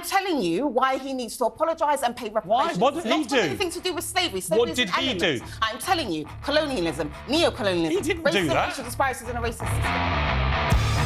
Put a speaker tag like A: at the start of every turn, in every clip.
A: I'm telling you why he needs to apologise and pay reparations.
B: Why? What did he do?
A: Anything to do with slavery.
B: What did he do?
A: I'm telling you, colonialism, neo-colonialism,
B: He didn't
A: racism,
B: do that.
A: racial disparities and a racist system.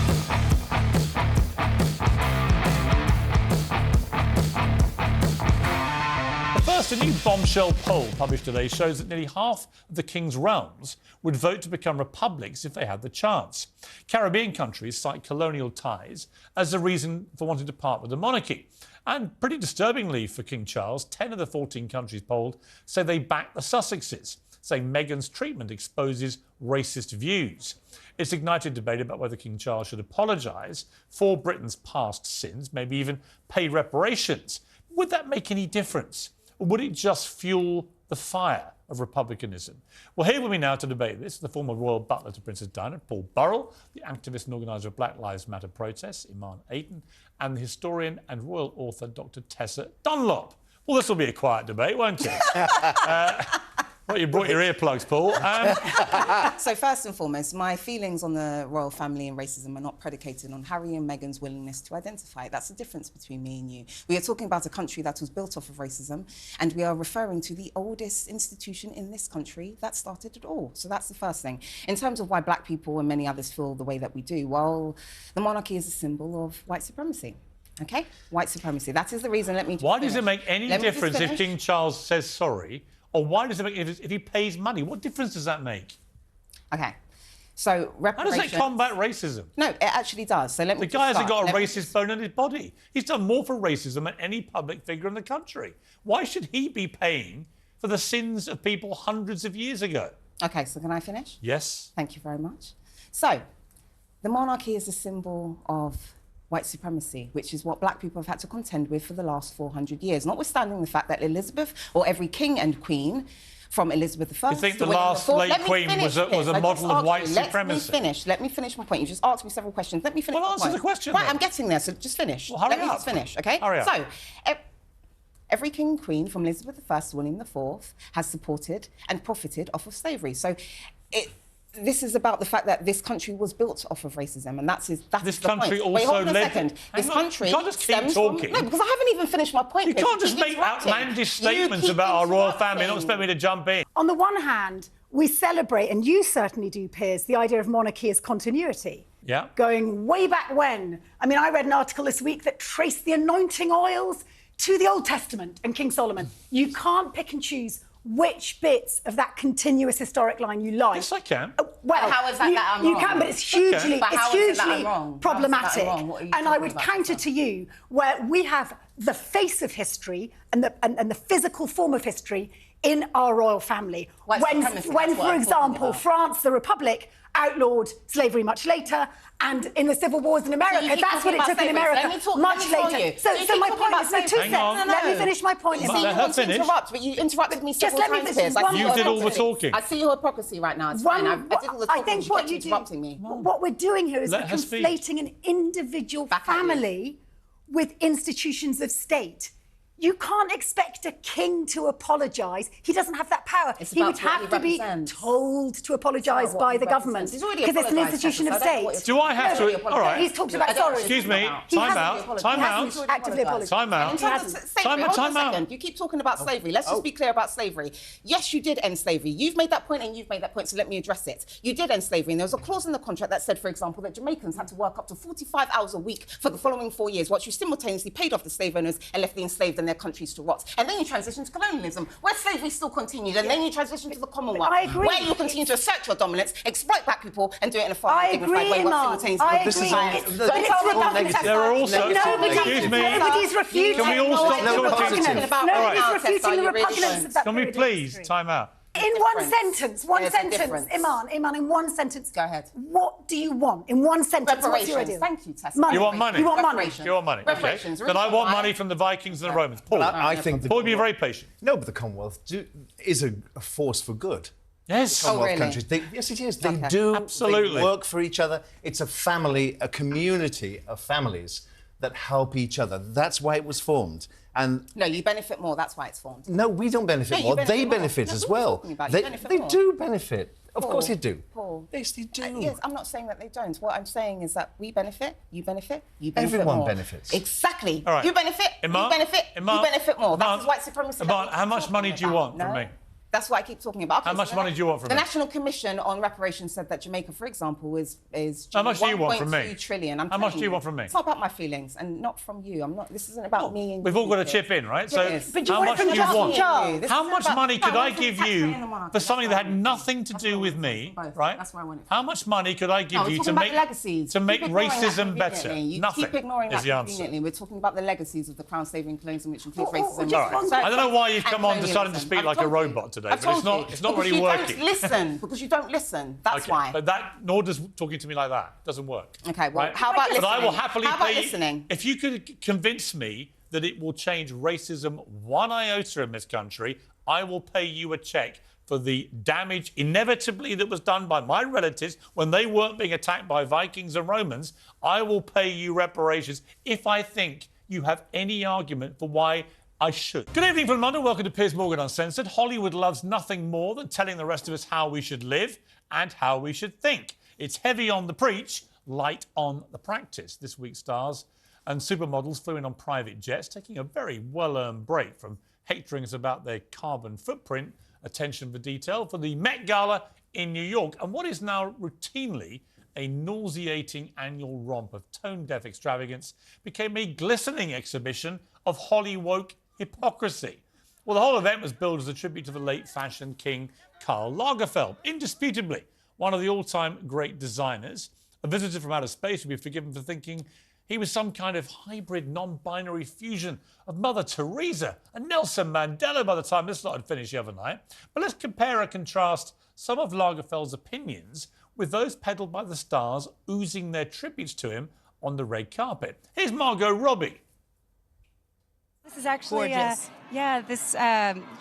B: First, a new bombshell poll published today shows that nearly half of the King's realms would vote to become republics if they had the chance. Caribbean countries cite colonial ties as the reason for wanting to part with the monarchy. And pretty disturbingly for King Charles, 10 of the 14 countries polled say they back the Sussexes, saying Meghan's treatment exposes racist views. It's ignited debate about whether King Charles should apologise for Britain's past sins, maybe even pay reparations. Would that make any difference? Or would it just fuel the fire of republicanism? Well, here with me now to debate this, the former royal butler to Princess Diana, Paul Burrell, the activist and organiser of Black Lives Matter protests, Iman Ayton, and the historian and royal author, Dr. Tessa Dunlop. Well, this will be a quiet debate, won't it? Well, you brought your earplugs, Paul.
A: So first and foremost, my feelings on the royal family and racism are not predicated on Harry and Meghan's willingness to identify it. That's the difference between me and you. We are talking about a country that was built off of racism, and we are referring to the oldest institution in this country that started it all. So that's the first thing. In terms of why black people and many others feel the way that we do, well, the monarchy is a symbol of white supremacy. OK? White supremacy. That is the reason. Let me just
B: Why
A: finish.
B: does it make any difference if King Charles says sorry? Or why does it make if he pays money? What difference does that make?
A: OK. So reparations...
B: How does that combat racism?
A: No, it actually does. So let me
B: The guy hasn't got a
A: Let me
B: racist bone in his body. He's done more for racism than any public figure in the country. Why should he be paying for the sins of people hundreds of years ago?
A: OK, so can I finish?
B: Yes.
A: Thank you very much. So, the monarchy is a symbol of white supremacy, which is what black people have had to contend with for the last 400 years, notwithstanding the fact that Elizabeth, or every king and queen, from Elizabeth I...
B: You think the last late queen was a model of white supremacy?
A: Let me finish my point. You just asked me several questions. Let me finish my point.
B: Well, answer the question,
A: Right,
B: then.
A: I'm getting there, so just finish.
B: Well, hurry up.
A: Let me just finish, OK?
B: Hurry up.
A: So, every king and queen, from Elizabeth I to William IV, has supported and profited off of slavery. So, this is about the fact that this country was built off of racism, and that's
B: this
A: the
B: country
A: point.
B: also
A: Wait, hold on a
B: led...
A: second. This country...
B: You can't just keep
A: stems
B: talking.
A: No, because I haven't even finished my point.
B: You can't just make
A: interrupting.
B: outlandish statements about our royal family and not expect me to jump in.
C: On the one hand, we celebrate, and you certainly do, Piers, the idea of monarchy as continuity.
B: Yeah.
C: Going way back when. I mean, I read an article this week that traced the anointing oils to the Old Testament and King Solomon. You can't pick and choose which bits of that continuous historic line you like.
B: Yes, I can.
C: Well,
A: how is that I'm
C: you
A: wrong?
C: can, but it's hugely,
A: But how is it that I'm wrong?
C: problematic.
A: How is that I'm wrong? What are you
C: And I
A: talking
C: would
A: about,
C: counter
A: sir?
C: to you, where we have the face of history and the physical form of history in our royal family.
A: White supremacy, that's
C: When,
A: what
C: for
A: I'm talking
C: example,
A: about.
C: France, the Republic, outlawed slavery much later, and in the civil wars in America,
A: keep
C: that's what
A: talking
C: it took
A: about
C: in
A: slavery.
C: America,
A: Let me talk-
C: much
A: let me tell
C: later.
A: you.
C: So
A: You keep
C: my
A: talking
C: point
A: about
C: is, no, two
A: slavery.
C: seconds.
A: No.
C: Let me finish my point.
A: You
B: Let
A: see, you
B: her
A: want to
B: finish.
A: interrupt, but you interrupted me several
C: let me
A: times,
C: finish
A: Piers. I
C: one
A: see
B: You
C: more
B: did all the
C: sentence.
B: talking.
A: I see your hypocrisy right now. It's fine. I did all the talking.
C: I think
A: You
C: what
A: kept
C: you do,
A: interrupting me.
C: what we're doing here is we're
B: Let her speak.
C: conflating an individual
A: Back at you.
C: family with institutions of state. You can't expect a king to apologise. He doesn't have that power.
A: It's
C: He
A: about
C: would
A: what
C: have
A: he
C: to be
A: represents.
C: told to apologise
A: what
C: by
A: he
C: the government
A: represents. He's already
C: because it's an
A: apologised,
C: institution of
A: Tessa, so I don't know
C: state.
A: what
B: Do I have
A: No,
B: to... All right.
C: He's talked about sorry.
B: Excuse me.
C: He
B: Time
C: hasn't
B: out. Time
C: He
B: out.
C: hasn't actively apologised.
B: Time out.
A: In terms of slavery, hold on a second. You keep talking about slavery. Let's just be clear about slavery. Yes, you did end slavery. You've made that point and you've made that point, so let me address it. You did end slavery, and there was a clause in the contract that said, for example, that Jamaicans had to work up to 45 hours a week for the following 4 years, whilst you simultaneously paid off the slave owners and left the enslaved and their countries to rot. And then you transitioned to colonialism, where slavery still continued, and then you transitioned to the Commonwealth,
C: I agree.
A: where you continue to assert your dominance, exploit black people, and do it in a far
C: I
A: more dignified
C: agree,
A: way, while
C: Iman.
A: simultaneously...
C: I
A: This is
C: agree.
A: all-
C: But
A: Don't
C: it's
A: tell me about
C: repugnant.
B: There are also... Excuse me.
C: Nobody's refuting.
B: Can we all stop talking?
C: Nobody's refuting the repugnance of that
B: Can we
C: period of
B: please
C: history.
B: time out?
C: In one sentence,
A: There's a difference.
C: Iman, in one sentence.
A: Go ahead.
C: What do you want? In one sentence, what's your
A: Reparations.
C: idea?
A: Thank you, Tessa.
C: Money.
B: You want money?
C: You want money.
A: Reparations.
B: You want money, okay.
A: Reparations.
B: Then I want
A: Right.
B: money from the Vikings and the Romans. Paul,
D: I think the
B: Paul, be very patient.
D: No, but the Commonwealth is a force for good.
B: Yes.
D: Commonwealth
A: really?
D: countries. Yes, it is. They
A: Okay.
D: do.
B: Absolutely.
D: They work for each other. It's a family, a community of families that help each other. That's why it was formed. And
A: no, you benefit more. That's why it's formed.
D: no, we don't benefit more. They benefit as well. They do benefit. Of course they do.
A: Paul.
D: Yes, they do.
A: Yes, I'm not saying that they don't. What I'm saying is that we benefit, you benefit, you benefit
D: Everyone
A: more.
D: benefits.
A: Exactly.
B: All right.
A: You benefit,
B: Iman,
A: you benefit,
B: Iman,
A: you benefit more.
B: Iman,
A: That's white supremacy.
B: Iman, how much money do you want from me?
A: That's what I keep talking about. Okay,
B: How much money do you want from me?
A: The National Commission on Reparations said that Jamaica, for example, is
B: how much do you want from me?
A: 1.2 trillion.
B: How much do you want from me?
A: It's not about my feelings and not from you. I'm not. This isn't about me and
B: we've all got to chip in, right? So
A: But
B: how much do you want? How much
A: about,
B: money could I give you for something that had
A: That's
B: nothing to do with me, right?
A: That's why I want it.
B: How much money could I give you to make racism better? Nothing
A: Keep ignoring
B: is
A: that
B: the answer.
A: conveniently. We're talking about the legacies of the Crown slavery colonialism, which includes racism.
B: I don't know why you've come on deciding to speak like a robot today, but it's not really working.
A: Listen, because you don't listen. That's why.
B: But nor does talking to me like that. Doesn't work.
A: Okay, well,
B: right?
A: how about listening?
B: But I will happily
A: how about
B: pay
A: listening?
B: if you could convince me that it will change racism one iota in this country, I will pay you a cheque for the damage inevitably that was done by my relatives when they weren't being attacked by Vikings and Romans. I will pay you reparations if I think you have any argument for why I should. Good evening from London. Welcome to Piers Morgan Uncensored. Hollywood loves nothing more than telling the rest of us how we should live and how we should think. It's heavy on the preach, light on the practice. This week's stars and supermodels flew in on private jets, taking a very well-earned break from hectoring us about their carbon footprint, attention for detail, for the Met Gala in New York, and what is now routinely a nauseating annual romp of tone-deaf extravagance became a glistening exhibition of Hollywood hypocrisy. Well, the whole event was billed as a tribute to the late fashion king KARL Lagerfeld, indisputably one of the all-time great designers. A visitor from outer space would be forgiven for thinking he was some kind of hybrid, non-binary fusion of Mother Teresa and Nelson Mandela by the time this lot had finished the other night. But let's compare and contrast some of Lagerfeld's opinions with those peddled by the stars oozing their tributes to him on the red carpet. Here's Margot Robbie.
E: This is actually,
A: gorgeous.
E: This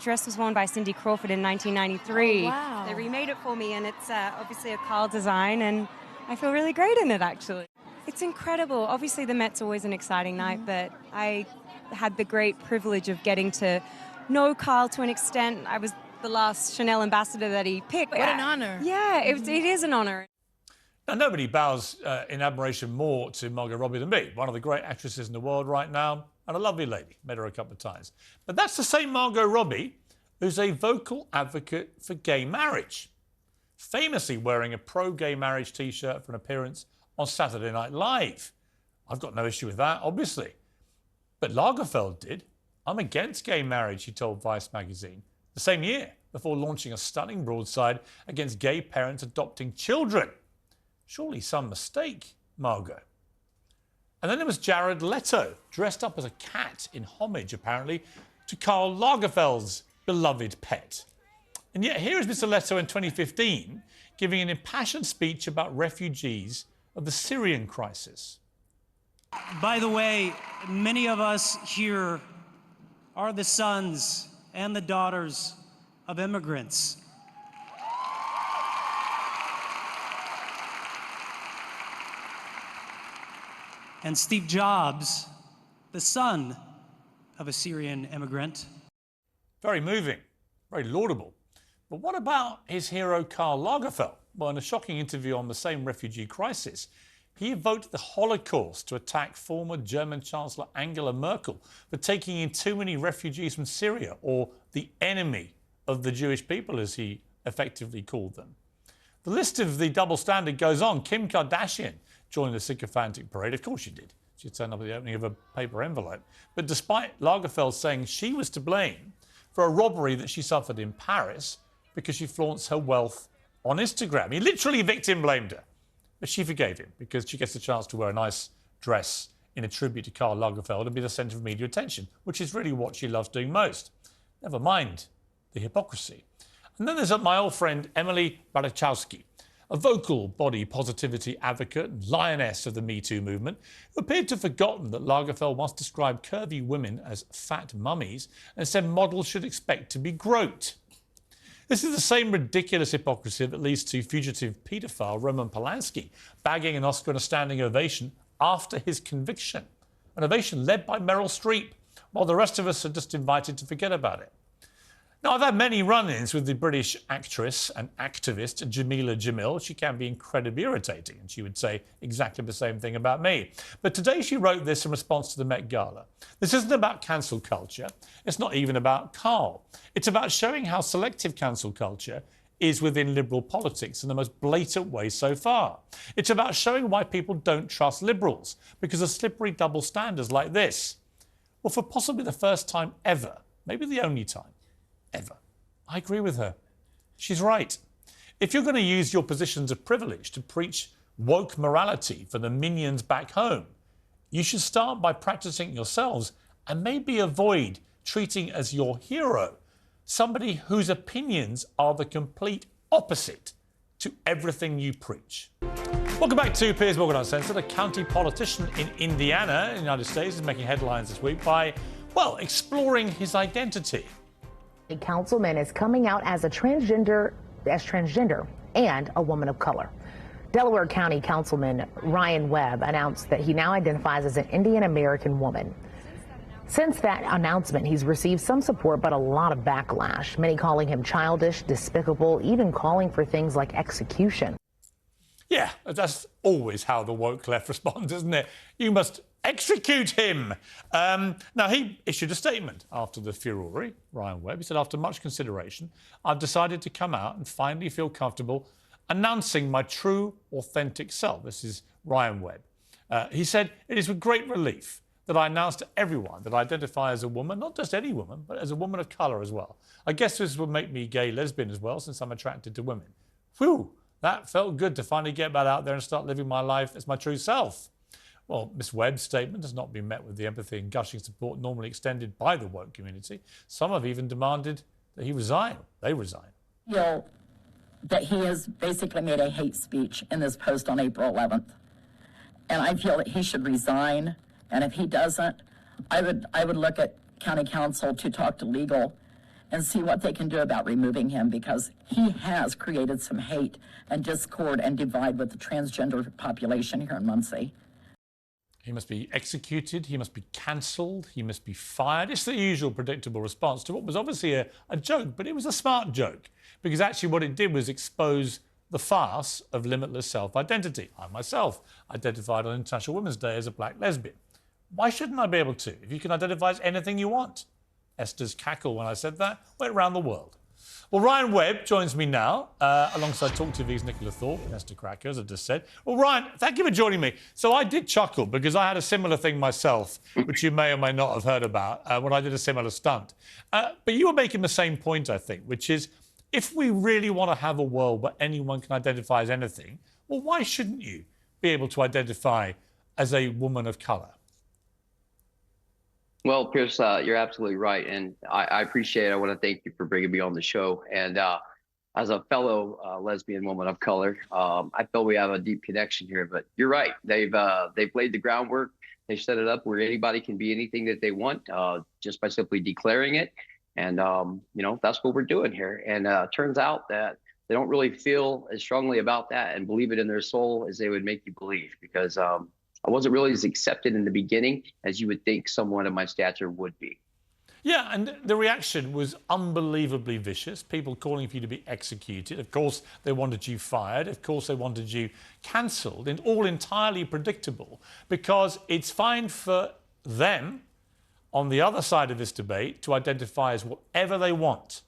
E: dress was worn by Cindy Crawford in 1993.
C: Oh, wow.
E: They remade it for me, and it's obviously a KARL design, and I feel really great in it, actually. It's incredible. Obviously, the Met's always an exciting night, but I had the great privilege of getting to know KARL to an extent. I was the last Chanel ambassador that he picked.
F: What an honor.
E: Yeah, it is an honor.
B: Now, nobody bows in admiration more to Margot Robbie than me, one of the great actresses in the world right now, and a lovely lady. Met her a couple of times. But that's the same Margot Robbie who's a vocal advocate for gay marriage, famously wearing a pro-gay marriage T-shirt for an appearance on Saturday Night Live. I've got no issue with that, obviously. But Lagerfeld did. I'm against gay marriage, she told Vice magazine, the same year, before launching a stunning broadside against gay parents adopting children. Surely some mistake, Margot. And then there was Jared Leto, dressed up as a cat in homage, apparently, to Karl Lagerfeld's beloved pet. And yet here is Mr. Leto in 2015 giving an impassioned speech about refugees of the Syrian crisis.
G: By the way, many of us here are the sons and the daughters of immigrants. And Steve Jobs, the son of a Syrian immigrant.
B: Very moving, very laudable. But what about his hero Karl Lagerfeld? Well, in a shocking interview on the same refugee crisis, he evoked the Holocaust to attack former German Chancellor Angela Merkel for taking in too many refugees from Syria, or the enemy of the Jewish people, as he effectively called them. The list of the double standard goes on. Kim Kardashian joined the sycophantic parade. Of course she did. She turned up at the opening of a paper envelope. But despite Lagerfeld saying she was to blame for a robbery that she suffered in Paris because she flaunts her wealth on Instagram. He literally victim blamed her. But she forgave him because she gets a chance to wear a nice dress in a tribute to Karl Lagerfeld and be the centre of media attention, which is really what she loves doing most. Never mind the hypocrisy. And then there's my old friend Emily Ratajkowski, a vocal body positivity advocate and lioness of the Me Too movement, who appeared to have forgotten that Lagerfeld once described curvy women as fat mummies and said models should expect to be groped. This is the same ridiculous hypocrisy that leads to fugitive paedophile Roman Polanski bagging an Oscar and a standing ovation after his conviction. an ovation led by Meryl Streep, while the rest of us are just invited to forget about it. Now, I've had many run-ins with the British actress and activist Jameela Jamil. She can be incredibly irritating, and she would say exactly the same thing about me. But today she wrote this in response to the Met Gala. This isn't about cancel culture. It's not even about KARL. It's about showing how selective cancel culture is within liberal politics in the most blatant way so far. It's about showing why people don't trust liberals because of slippery double standards like this. Well, for possibly the first time ever, maybe the only time ever, I agree with her. She's right. If you're going to use your positions of privilege to preach woke morality for the minions back home, you should start by practicing yourselves and maybe avoid treating as your hero somebody whose opinions are the complete opposite to everything you preach. Welcome back to Piers Morgan Uncensored. A county politician in Indiana, in the United States, is making headlines this week by, well, exploring his identity.
F: A councilman is coming out as transgender and a woman of color. Delaware County Councilman Ryan Webb announced that he now identifies as an Indian American woman. Since that announcement, he's received some support, but a lot of backlash, many calling him childish, despicable, even calling for things like execution.
B: Yeah, that's always how the woke left responds, isn't it? You must execute him. Now, he issued a statement after the furore, Ryan Webb. He said, after much consideration, I've decided to come out and finally feel comfortable announcing my true, authentic self. This is Ryan Webb. He said, it is with great relief that I announced to everyone that I identify as a woman, not just any woman, but as a woman of colour as well. I guess this will make me gay lesbian as well, since I'm attracted to women. Whew, that felt good to finally get back out there and start living my life as my true self. Well, Ms. Webb's statement has not been met with the empathy and gushing support normally extended by the woke community. Some have even demanded that he resign. They resign.
H: Feel that he has basically made a hate speech in this post on April 11th. And I feel that he should resign. And if he doesn't, I would look at county council to talk to legal and see what they can do about removing him, because he has created some hate and discord and divide with the transgender population here in Muncie.
B: He must be executed, he must be cancelled, he must be fired. It's the usual predictable response to what was obviously a joke, but it was a smart joke, because actually what it did was expose the farce of limitless self-identity. I myself identified on International Women's Day as a black lesbian. Why shouldn't I be able to, if you can identify as anything you want? Esther's cackle when I said that went around the world. Well, Ryan Webb joins me now, alongside TalkTV's Nicola Thorpe and Esther Cracker, as I just said. Well, Ryan, thank you for joining me. So I did chuckle because I had a similar thing myself, which you may or may not have heard about when I did a similar stunt. But you were making the same point, I think, which is if we really want to have a world where anyone can identify as anything, well, why shouldn't you be able to identify as a woman of colour?
I: Well, Piers, you're absolutely right. And I appreciate it. I want to thank you for bringing me on the show. And as a fellow lesbian woman of color, I feel we have a deep connection here. But you're right. They've laid the groundwork. They set it up where anybody can be anything that they want just by simply declaring it. And, you know, that's what we're doing here. And it turns out that they don't really feel as strongly about that and believe it in their soul as they would make you believe, because I wasn't really as accepted in the beginning as you would think someone of my stature would be.
B: Yeah, and the reaction was unbelievably vicious. People calling for you to be executed. Of course, they wanted you fired. Of course, they wanted you cancelled. And all entirely predictable, because it's fine for them on the other side of this debate to identify as whatever they want.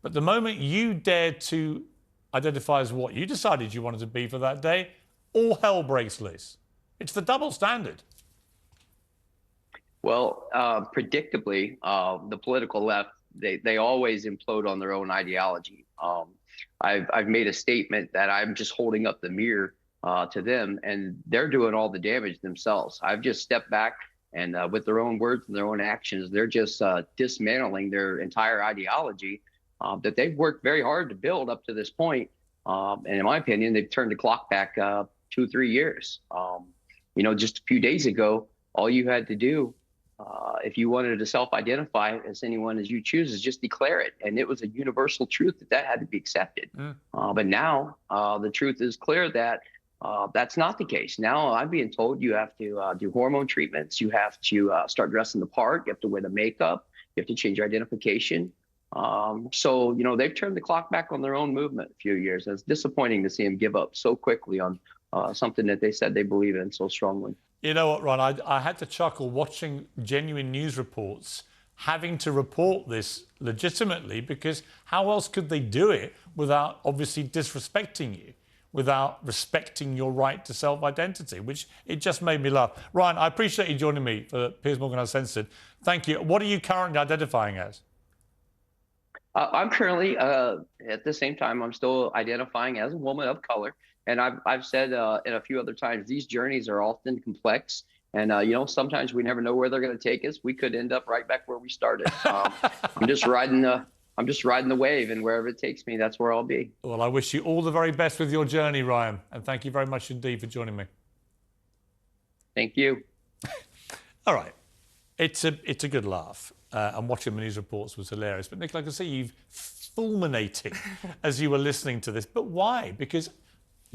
B: But the moment you dared to identify as what you decided you wanted to be for that day, all hell breaks loose. It's the double standard.
I: Well, predictably, the political left, they always implode on their own ideology. I've made a statement that I'm just holding up the mirror to them, and they're doing all the damage themselves. I've just stepped back, and with their own words and their own actions, they're just dismantling their entire ideology that they've worked very hard to build up to this point. And in my opinion, they've turned the clock back 2 or 3 years. You know, just a few days ago, all you had to do, if you wanted to self-identify as anyone as you choose, is just declare it. And it was a universal truth that had to be accepted. But now the truth is clear that That's not the case. Now I'm being told you have to do hormone treatments. You have to start dressing the part. You have to wear the makeup. You have to change your identification. So, you know, they've turned the clock back on their own movement a few years. And it's disappointing to see them give up so quickly on something that they said they believe in so strongly.
B: You know what, Ron? I had to chuckle watching genuine news reports having to report this legitimately, because how else could they do it without obviously disrespecting you, without respecting your right to self-identity, which it just made me laugh. Ryan, I appreciate you joining me for Piers Morgan Uncensored. Thank you. What are you currently identifying as?
I: I'm currently, at the same time, I'm still identifying as a woman of color. And I've said in a few other times, these journeys are often complex. And, you know, sometimes we never know where they're going to take us. We could end up right back where we started. I'm just riding the wave, and wherever it takes me, that's where I'll be.
B: Well, I wish you all the very best with your journey, Ryan. And thank you very much indeed for joining me.
I: Thank you.
B: All right. It's a good laugh. And watching the news reports was hilarious. But, Nicola, I can see you fulminating as you were listening to this. But why? Because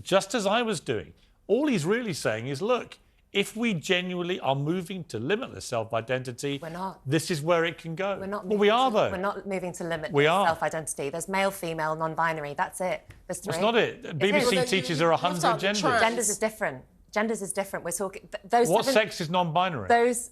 B: just as I was doing, all he's really saying is, look, if we genuinely are moving to limitless self-identity,
J: we're not.
B: This is where it can go.
J: We're not.
B: Well, we are, though.
J: We're not moving to limitless
B: We are.
J: self-identity. There's male, female, non-binary. That's it. There's three.
B: That's not it. BBC teaches there are 100 genders.
J: Genders is different. Genders is different. We're talking... Those
B: what sex is non-binary?
J: Those...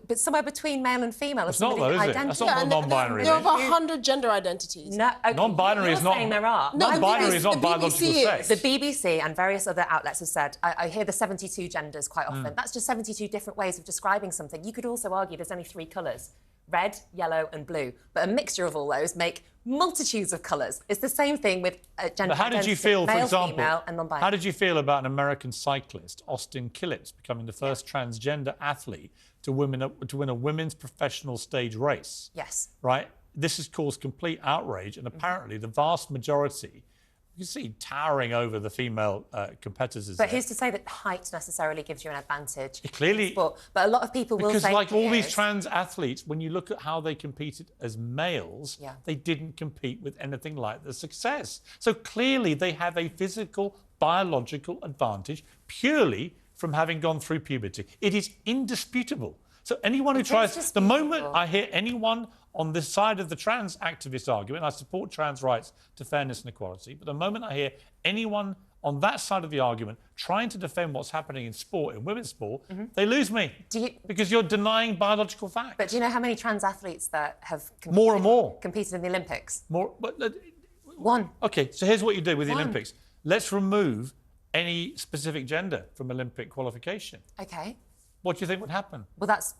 J: But somewhere between male and female.
B: It's not, though, is it? That's not non-binary.
K: There are over 100 gender identities.
J: No, okay.
B: Non-binary is not...
J: saying there are.
B: Non-binary is not biological sex.
J: The BBC and various other outlets have said, I hear the 72 genders quite often. That's just 72 different ways of describing something. You could also argue there's only 3 colours. Red, yellow and blue. But a mixture of all those make multitudes of colours. It's the same thing with gender
B: But how did you feel,
J: male,
B: for example,
J: female and non-binary.
B: how did you feel about an American cyclist, Austin Killips, becoming the first transgender athlete to win a women's professional stage race?
J: Yes.
B: Right? This has caused complete outrage, and apparently the vast majority, you see towering over the female competitors.
J: But who's to say that height necessarily gives you an advantage?
B: Clearly.
J: But a lot of people will say...
B: Because like all these trans athletes, when you look at how they competed as males, they didn't compete with anything like the success. So clearly they have a physical, biological advantage purely from having gone through puberty. It is indisputable. So anyone who tries... The moment I hear anyone on this side of the trans activist argument, I support trans rights to fairness and equality, but the moment I hear anyone on that side of the argument trying to defend what's happening in sport, in women's sport, they lose me. Because you're denying biological facts.
J: But do you know how many trans athletes that have competed in the Olympics?
B: More. But,
J: one.
B: OK, so here's what you do with the Olympics. Let's remove any specific gender from Olympic qualification.
J: OK.
B: What do you think would happen?
J: Well, that's...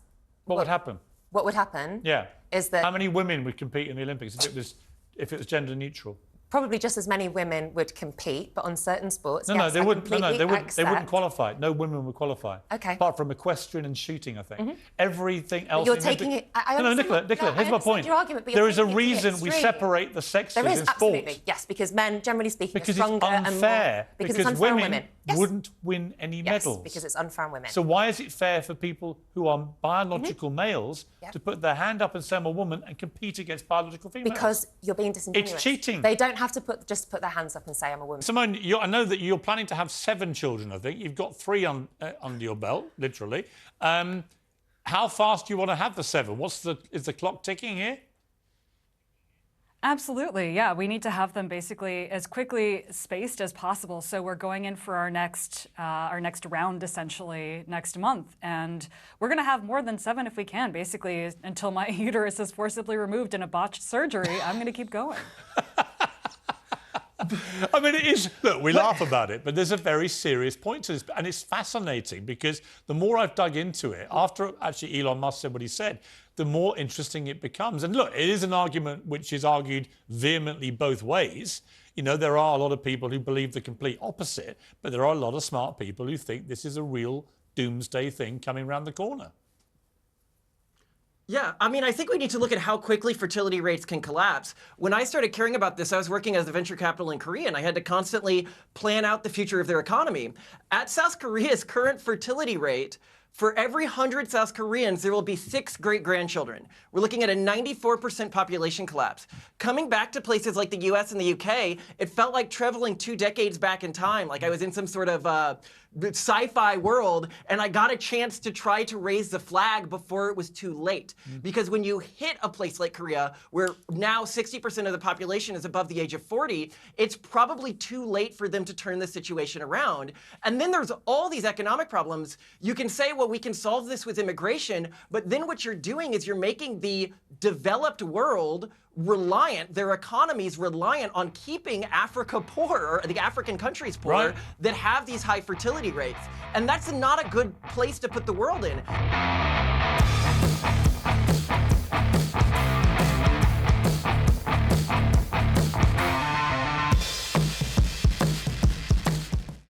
B: What would happen?
J: What would happen?
B: Yeah.
J: Is that...
B: How many women would compete in the Olympics if it was gender neutral?
J: Probably just as many women would compete, but on certain sports,
B: No, they wouldn't. They wouldn't qualify. No women would qualify.
J: Okay.
B: Apart from equestrian and shooting, I think. Everything else.
J: But you're taking it.
B: No, Nicola. Here's my point.
J: Your argument, but
B: there is a reason we separate the sexes in sport.
J: There is absolutely, yes, because men, generally speaking, are stronger
B: and more.
J: Because it's unfair on women.
B: Wouldn't win any medals.
J: Yes, because it's unfair on women.
B: So why is it fair for people who are biological males to put their hand up and say I'm a woman and compete against biological females?
J: Because you're being disingenuous.
B: It's cheating.
J: They don't have to just put their hands up and say I'm a woman.
B: Simone, I know that you're planning to have 7 children, I think. You've got 3 under your belt, literally. How fast do you want to have the 7? Is the clock ticking here?
L: Absolutely, yeah. We need to have them basically as quickly spaced as possible. So we're going in for our next round, essentially, next month. And we're going to have more than 7 if we can, basically, until my uterus is forcibly removed in a botched surgery. I'm going to keep going.
B: I mean, it is... Look, we laugh about it, but there's a very serious point to this. And it's fascinating because the more I've dug into it, after actually Elon Musk said what he said, the more interesting it becomes. And look, it is an argument which is argued vehemently both ways. You know, there are a lot of people who believe the complete opposite, but there are a lot of smart people who think this is a real doomsday thing coming around the corner.
M: Yeah, I mean, I think we need to look at how quickly fertility rates can collapse. When I started caring about this, I was working as a venture capital in Korea, and I had to constantly plan out the future of their economy. At South Korea's current fertility rate, For every 100 South Koreans, there will be 6 great-grandchildren. We're looking at a 94% population collapse. Coming back to places like the US and the UK, it felt like traveling 2 decades back in time, like I was in some sort of sci-fi world, and I got a chance to try to raise the flag before it was too late. Because when you hit a place like Korea, where now 60% of the population is above the age of 40, it's probably too late for them to turn the situation around. And then there's all these economic problems. You can say, well, we can solve this with immigration, but then what you're doing is you're making the developed world reliant, their economies reliant on keeping Africa poor, or the African countries poor,
B: Right.
M: that have these high fertility rates. And that's not a good place to put the world in.